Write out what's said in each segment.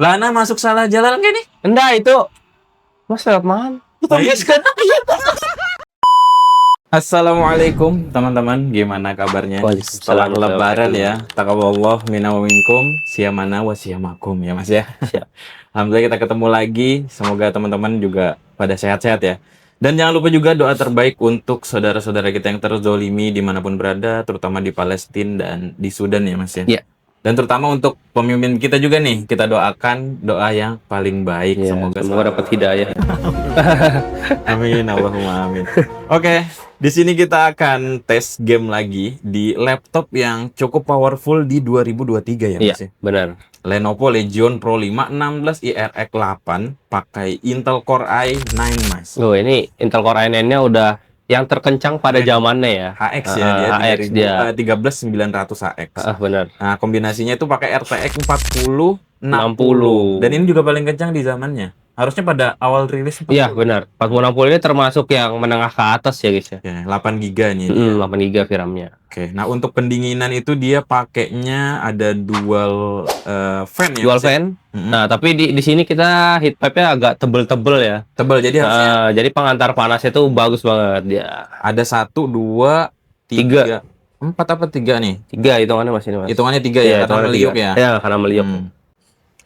Lana masuk salah jalan gak nih? Enggak itu. Mas lewat mana? Assalamualaikum teman-teman, gimana kabarnya? Setelah Waalaikumsalam lebaran warahmatullahi ya, taqabbalallahu minna wa minkum, siyamana wa siyamakum ya Mas ya. Siap. Alhamdulillah kita ketemu lagi, semoga teman-teman juga pada sehat-sehat ya. Dan jangan lupa juga doa terbaik untuk saudara-saudara kita yang terzolimi dimanapun berada, terutama di Palestina dan di Sudan ya Mas ya. Iya. Dan terutama untuk pemimpin kita juga nih, kita doakan doa yang paling baik. Ya, semoga dapat hidayah. Amin, Allahumma amin. Oke, di sini kita akan tes game lagi di laptop yang cukup powerful di 2023 ya Iya, Mas ya. benar. Lenovo Legion Pro 5 16 IRX 8 pakai Intel Core i9 Mas. Oh, ini Intel Core i9-nya udah yang terkencang pada zamannya ya. HX ya dia, HX dia. 13900 HX. Benar. Nah, kombinasinya itu pakai RTX 4060. 60. Dan ini juga paling kencang di zamannya. Harusnya pada awal rilis 40. Iya, benar. 4060 ini termasuk yang menengah ke atas ya, guys ya. Ya, 8 GB nih dia. 8 GB VRAM-nya. Oke, nah untuk pendinginan itu dia pakainya ada dual fan ya. Dual Mas ya? fan. Nah, tapi di sini kita heat pipe-nya agak tebel-tebel ya. Tebal jadi harusnya Jadi pengantar panasnya tuh bagus banget dia. ada 1 2 3 4 apa 3 nih? 3 hitungannya Mas ini, Mas. Hitungannya 3 ya, Iya, karena hitungannya meliuk 3. ya. Ya, karena meliuk.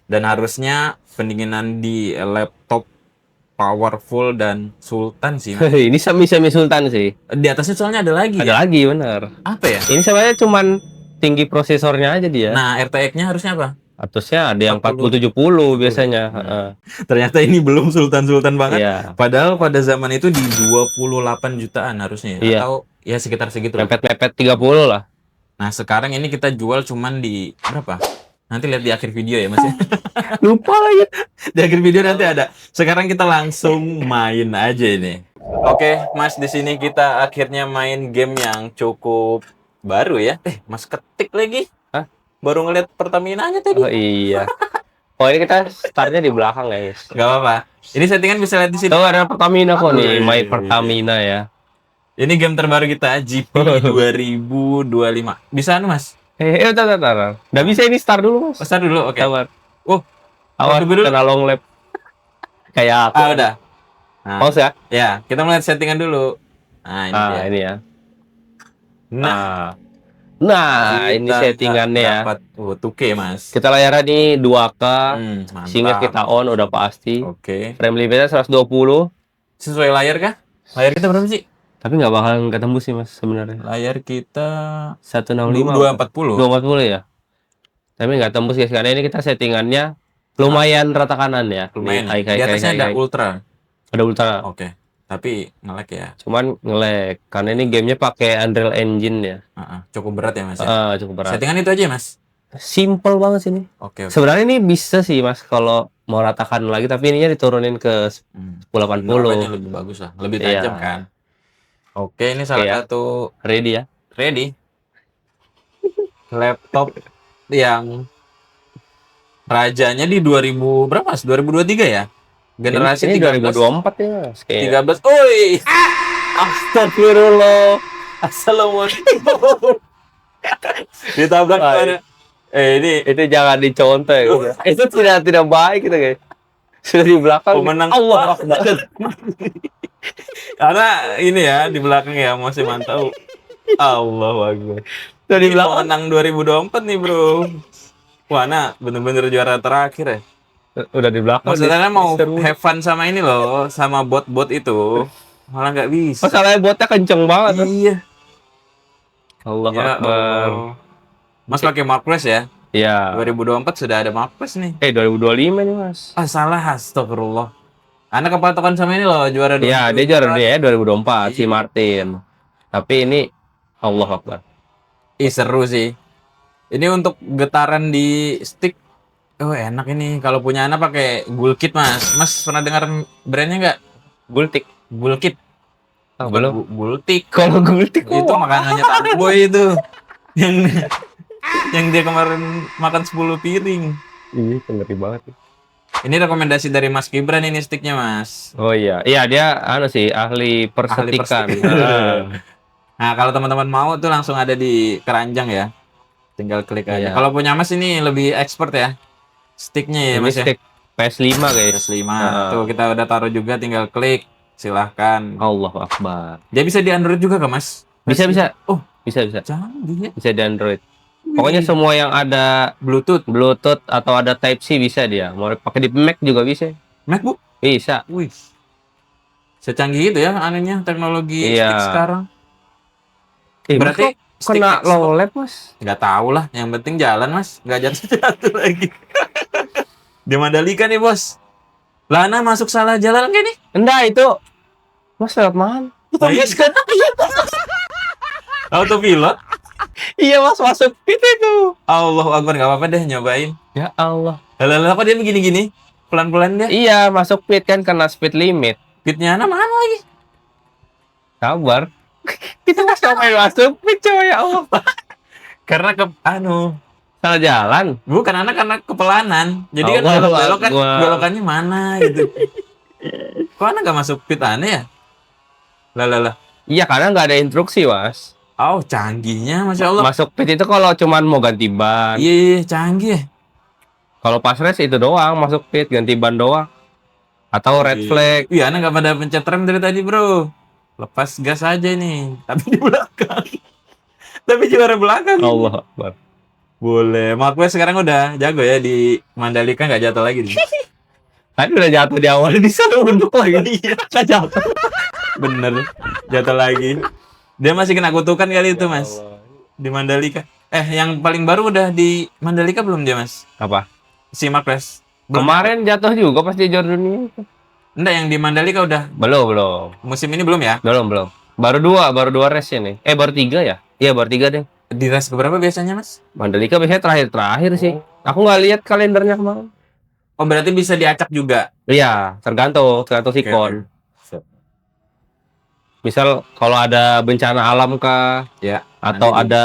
Dan harusnya pendinginan di laptop powerful dan sultan sih. Mas. Ini semi Sultan sih. Di atasnya soalnya ada lagi Ada ya. lagi bener. Apa ya? Ini sebenarnya cuman tinggi prosesornya aja dia. Nah, RTX-nya harusnya apa? Atusnya ada yang 40. 4070 biasanya. Ternyata ini belum sultan-sultan banget. Iya. Padahal pada zaman itu di 28 jutaan harusnya ya. Iya. Atau ya sekitar segitu lah. Mepet-mepet 30 lah. Nah, sekarang ini kita jual cuman di berapa? Nanti lihat di akhir video ya, Mas ya. Lupa lagi. Di akhir video nanti ada. Sekarang kita langsung main aja ini. Oke, Mas, di sini kita akhirnya main game yang cukup baru ya. Mas ketik lagi. Hah? Baru ngeliat Pertamina-nya tadi. Oh iya. Oh ini kita startnya di belakang guys. Gak apa-apa. Ini settingan bisa lihat di sini. Tuh ada Pertamina kok nih, My Wih. Pertamina ya. Ini game terbaru kita, GP 2025. Bisa anu, Mas? Bentar. Nggak bisa ini start dulu mas. Start dulu, oke. Sabar. Oh, Awas tunggu dulu. kena long lap. Kayak aku. udah. Nah, Pause ya. ya, kita melihat settingan dulu. Nah, ini dia. Ini ya. Nah, Nah, ini kita settingannya ya. dapat 2K, Mas. Kita layarnya nih 2K. Mantap. Sehingga kita on udah pasti. Oke. Frame limitnya 120. Sesuai layar kah? Layar kita berapa sih? Tapi nggak bakal ketemu sih mas sebenarnya. Layar kita 165. 240. 240 ya. Tapi nggak tembus guys karena ini kita settingannya lumayan rata kanan ya. Lumayan. Nih, Di atasnya ada ultra. Ada ultra. Oke. Tapi nge-lag ya. Cuman nge-lag karena ini gamenya pakai Unreal Engine ya. Cukup berat ya, Mas ya. Cukup berat. Settingan itu aja, Mas. Simple banget sih ini. Oke. Sebenarnya ini bisa sih mas kalau mau ratakan lagi tapi ininya diturunin ke 1080. Penerangannya lebih bagus lah, lebih tajam Iya. kan. Oke, ini salah satu Ready ya. ready laptop yang rajanya di 2000 berapa Mas? 2023 ya? Generasi ini 13 2024 ya mas. Kayaknya. 13. Oi. Astagfirullah. Assalamualaikum. Ditabrak Ah, mana? Ini Itu jangan dicontoh ya. Itu tidak baik gitu guys. Sudah di belakang. pemenang Allah. Karena ini ya di belakang ya masih mantau. Allahu Akbar. Sudah di Ini belakang. pemenang 2024 nih, Bro. Wah, nah bener-bener juara terakhir ya. Udah di belakang. Maksudnya mau Seru. have fun sama ini loh, sama bot-bot itu. Malah nggak bisa. Masalahnya botnya kenceng banget. Iya. Allah Ya Akbar. Allah. Mas pakai Markpress ya? Iya. 2024 sudah ada Markpress nih. 2025 nih mas. Salah, astagfirullah. Anak kepatokan sama ini loh, juara Iya, dia juara dia ya 2024 si Martin. Tapi ini Allah Akbar. Seru sih. Ini untuk getaran di stick. Oh, enak ini. Kalau punya anak pakai Gulkit, Mas. Mas pernah dengar brandnya nggak? Gultik. Gulkit. Belum. Gultik. Kalau gultik Itu makanannya Tanboy itu. Yang dia kemarin makan 10 piring. Iya, ngeri banget. Ini rekomendasi dari Mas Gibran ini sticknya, Mas. Oh iya. Iya, dia sih ahli persetikan. Nah, kalau teman-teman mau tuh langsung ada di keranjang ya. Tinggal klik aja. Iya. Kalau punya Mas ini lebih expert ya. Sticknya ya Ini mas ya. stick PS5 guys. PS5. Heeh. Tuh kita udah taruh juga, tinggal klik. Silahkan. Allahu Akbar. Dia bisa di Android juga kan mas? Bisa bisa. Oh Bisa bisa. canggih ya. Bisa di Android. Pokoknya Wih. semua yang ada Bluetooth. Bluetooth atau ada Type C bisa dia. Mau pakai di Mac juga bisa. MacBook. Bisa. Wih. Secanggih itu ya anunya teknologi Iya. stick sekarang. Berarti Berarti stick kena Xbox. low lag mas? Nggak tahu lah, yang penting jalan mas, nggak jatuh-jatuh lagi. Di Mandalika nih bos. Lana masuk salah jalan gak nih? Enggak itu. Mas lewat mana? Nah, iya kan? Autopilot. Iya mas masuk pit itu. Allahu Akbar, nggak apa-apa deh nyobain. Ya Allah. Lalu apa dia begini-gini? Pelan-pelan dia. Iya masuk pit kan kena speed limit. Pitnya mana lagi? Sabar. Kita nggak sampai masuk pit coy ya Allah. Karena Salah jalan. bukan anak karena kepelanan. Jadi kan Allahu belok kan Akbar. belokannya mana gitu. Kok anak nggak masuk pit aneh ya? Lah. Iya karena nggak ada instruksi mas. Oh canggihnya, masya Allah. Masuk pit itu kalau cuman mau ganti ban. Iya canggih ya. Kalau pas race itu doang masuk pit ganti ban doang. Atau red flag. Iya, anak nggak pada pencet rem dari tadi bro. Lepas gas aja nih. Tapi di belakang. Tapi juara belakang. Allah Akbar. Boleh. Mark West sekarang udah jago ya di Mandalika, nggak jatuh lagi. Tadi udah jatuh di awal di sana untuk lagi. Iya, jatuh. Bener. Jatuh lagi. Dia masih kena kutukan kali itu mas. Di Mandalika. Yang paling baru udah di Mandalika belum dia mas? Apa? Si Mark West. Belum. Kemarin jatuh juga pas di Jordan itu. Enggak, yang di Mandalika udah. Belum. Musim ini belum ya? Belum. Baru dua race nih. Baru 3 ya? Iya, baru 3 deh. Di race keberapa biasanya mas? Mandalika biasanya terakhir sih. Aku nggak lihat kalendernya kemarin. Oh berarti bisa diacak juga. Iya, tergantung sikon. Misal kalau ada bencana alam kah, Ya. atau nanti ada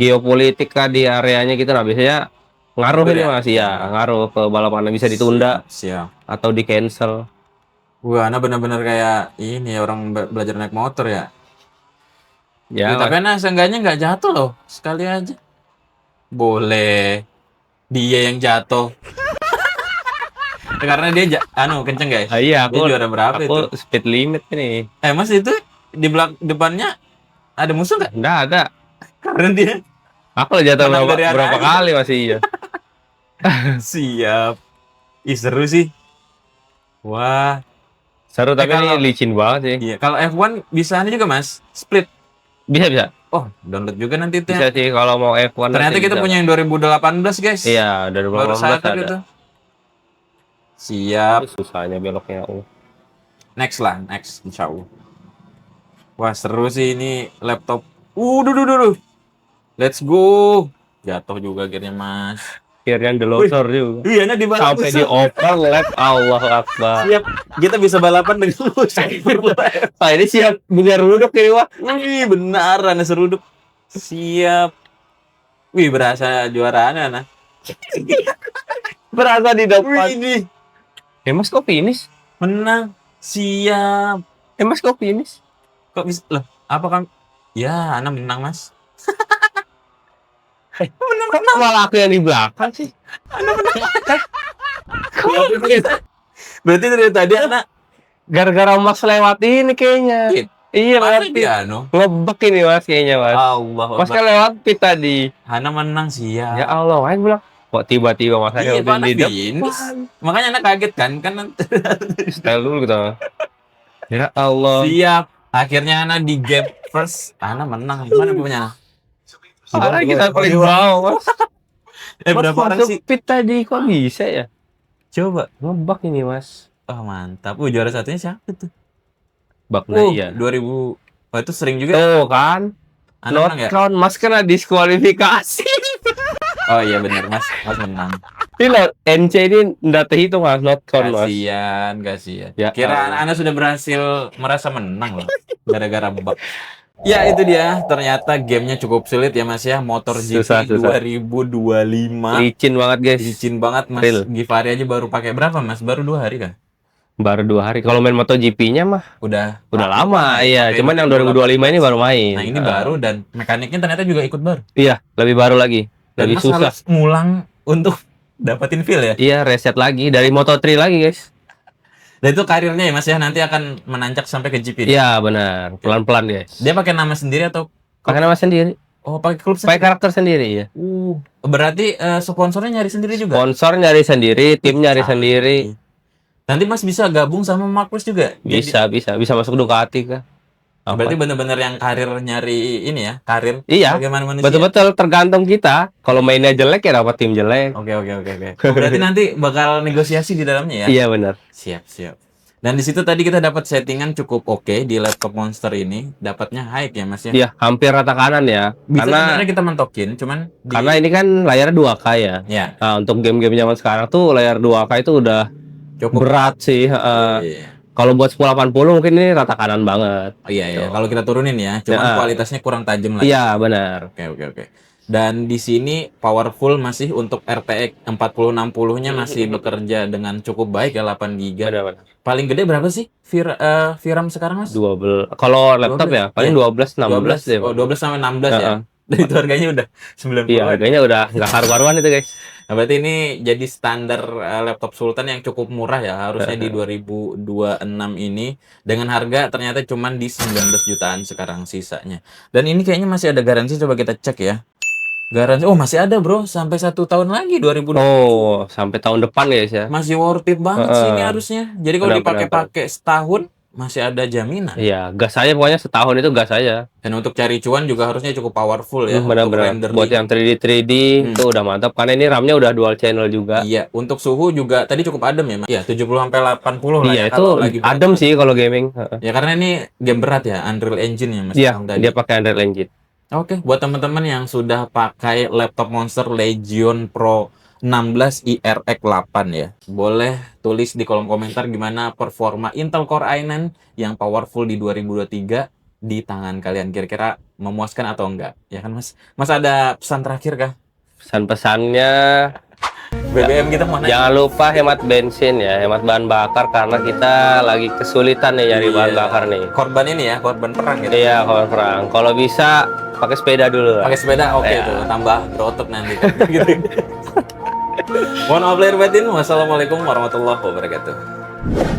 geopolitik kah di areanya gitu, nah biasanya ngaruh Betul ini ya? mas, ya ngaruh ke balapannya bisa ditunda Siap. atau di cancel. Wah, Ana benar-benar kayak ini ya, orang belajar naik motor ya. Ya, Tapi Ana seenggaknya nggak jatuh loh, sekali aja. Boleh. Dia yang jatuh. Karena dia kenceng guys. iya Dia aku juara berapa itu? speed limit ini. Mas itu di depannya ada musuh nggak? Enggak ada. Karena dia Aku udah jatuh Menang dari berapa anak kali masih iya. siap. Ih seru sih. Wah, Seru tapi kalau- ini licin banget sih. iya. Kalau F1 bisa juga mas, split. Bisa. Oh, download juga nanti itu Bisa ya. sih kalau mau F1 Ternyata nanti kita bisa. punya yang 2018 guys. Iya, dari Baru 2018 sadar ada. itu. Siap. Susahnya beloknya. Next lah, next insya Allah. Wah seru sih ini laptop. Duh. Let's go. Jatuh juga akhirnya mas. Akhirnya delosor juga. Iya, nah di balap Sampai di open lap, Allah Akbar. Siap. Kita bisa balapan dengan Pak ini siap biar duduk ini wah. Wih, benar, seruduk. Siap. Wih, berasa juaraan, Ana. Berasa di depan. Wih, Mas kok finish? menang. Siap. Mas kok finish? Kok bisa? Loh, apa kan? Ya, Ana menang, Mas. Malah aku yang di belakang sih. Berarti dari tadi Ana Gara-gara Mas lewat ini kayaknya. Iya mana lewat pit. dia, Anu? Ngebek ini Mas kayaknya Mas. Allah. Mas kan lewat pit tadi. Ana menang, siap. Ya Allah, Mas bilang kok tiba-tiba Mas Iya, Akhil Ana di finish. depan. Makanya Ana kaget kan Style dulu gitu. Ya Allah. siap. Akhirnya Ana di gap first. Ana menang. Gimana punya? Parah kita paling bawah Mas. Berapa Mas orang masuk sih? pit tadi kok bisa ya? Coba. Ngebak ini Mas. Oh, mantap. Juara satunya siapa tuh? Baknya iya. 2000. Oh, itu sering juga. Tuh kan. Ana Not menang ya? count Mas kena diskualifikasi. Oh iya benar, Mas. Mas menang. Ini loh, NC ini nggak terhitung Mas, not count Mas. Kasihan. Ya, Kira Ana sudah berhasil merasa menang loh gara-gara bug. Ya itu dia, ternyata gamenya cukup sulit ya Mas ya. MotoGP Susah. 2025. Licin banget guys. Licin banget Mas. Real. Givari aja baru pakai berapa Mas? Baru 2 hari kan? Baru 2 hari. Kalau main MotoGP-nya mah Udah lama, iya. Pakai Cuman yang 2025 ini baru main. Nah ini baru dan mekaniknya ternyata juga ikut baru. Iya, lebih baru lagi. Dan Lebih Mas susah. harus ngulang untuk dapatin feel ya. Iya, reset lagi dari Moto3 lagi, guys. Dan itu karirnya ya Mas ya, nanti akan menanjak sampai ke GP. Iya, benar. Pelan-pelan, guys. Dia pakai nama sendiri atau Pakai nama sendiri, oh pakai klub pakai sendiri? karakter sendiri ya. Berarti sponsornya nyari sendiri juga. Sponsor nyari sendiri, tim nyari sendiri. Nanti Mas bisa gabung sama Marquez juga. Bisa masuk Ducati kah? Apa? Berarti bener-bener yang karir nyari ini ya, karir Iya, bagaimana manusia. betul-betul tergantung kita. Kalau mainnya jelek ya dapat tim jelek. Oke. Oh, berarti nanti bakal negosiasi di dalamnya ya. Iya benar. Siap. Dan di situ tadi kita dapat settingan cukup oke di laptop Monster ini, dapatnya high ya Mas ya. Iya, hampir rata kanan ya. Bisa Karena sebenarnya kita mentokin, cuman karena ini kan layarnya 2K ya. ya Nah, untuk game-game zaman sekarang tuh layar 2K itu udah cukup berat sih. Iya. Kalau buat 1080 mungkin ini rata kanan banget. Oh, iya. Kalau kita turunin ya, cuman Ya. kualitasnya kurang tajam lagi. Iya, benar. Oke. Dan di sini powerful masih untuk RTX 4060-nya masih bekerja dengan cukup baik ya 8 GB. Benar. Paling gede berapa sih VRAM sekarang Mas? 12. Kalau laptop 12, ya paling iya. 12 16 deh. Oh, 12 sampai 16 ya. Heeh. Dan itu harganya udah 90. Iya, harganya udah nggak karu-karuan itu, guys. Nah, berarti ini jadi standar laptop Sultan yang cukup murah ya. Harusnya di 2026 ini dengan harga ternyata cuman di 19 jutaan sekarang sisanya. Dan ini kayaknya masih ada garansi, coba kita cek ya. Garansi, oh masih ada bro, sampai 1 tahun lagi 2020. Oh, sampai tahun depan guys ya. Masih worth it banget sih ini harusnya. Jadi kalau Benar, dipakai-pakai setahun masih ada jaminan. Iya, gas aja pokoknya setahun itu gas aja. Dan untuk cari cuan juga harusnya cukup powerful ya. Untuk Benar-benar. render Buat yang 3D itu udah mantap karena ini RAM-nya udah dual channel juga. Iya, untuk suhu juga tadi cukup adem ya, Mas. Iya, 70 sampai 80 lah Iya, ya itu kalau lagi berat. adem sih kalau gaming. Ya karena ini game berat ya, Unreal Engine ya, Mas. Iya, Yang tadi. dia pakai Unreal Engine. Oke, buat teman-teman yang sudah pakai laptop Monster Legion Pro 16 IRX 8 ya. Boleh tulis di kolom komentar gimana performa Intel Core i9 yang powerful di 2023 di tangan kalian. Kira-kira memuaskan atau enggak? Ya kan, Mas? Mas ada pesan terakhir kah? Pesan-pesannya BBM kita mau naik. jangan lupa hemat bensin ya, hemat bahan bakar karena kita lagi kesulitan nih nyari bahan Iya. bakar nih. Korban ini ya, korban perang gitu. Iya, kalau perang. Kalau bisa pakai sepeda dulu. Pakai sepeda oke Iya. tuh, tambah berotot nanti gitu. Mohon maaf lahir batin. Wassalamualaikum warahmatullahi wabarakatuh.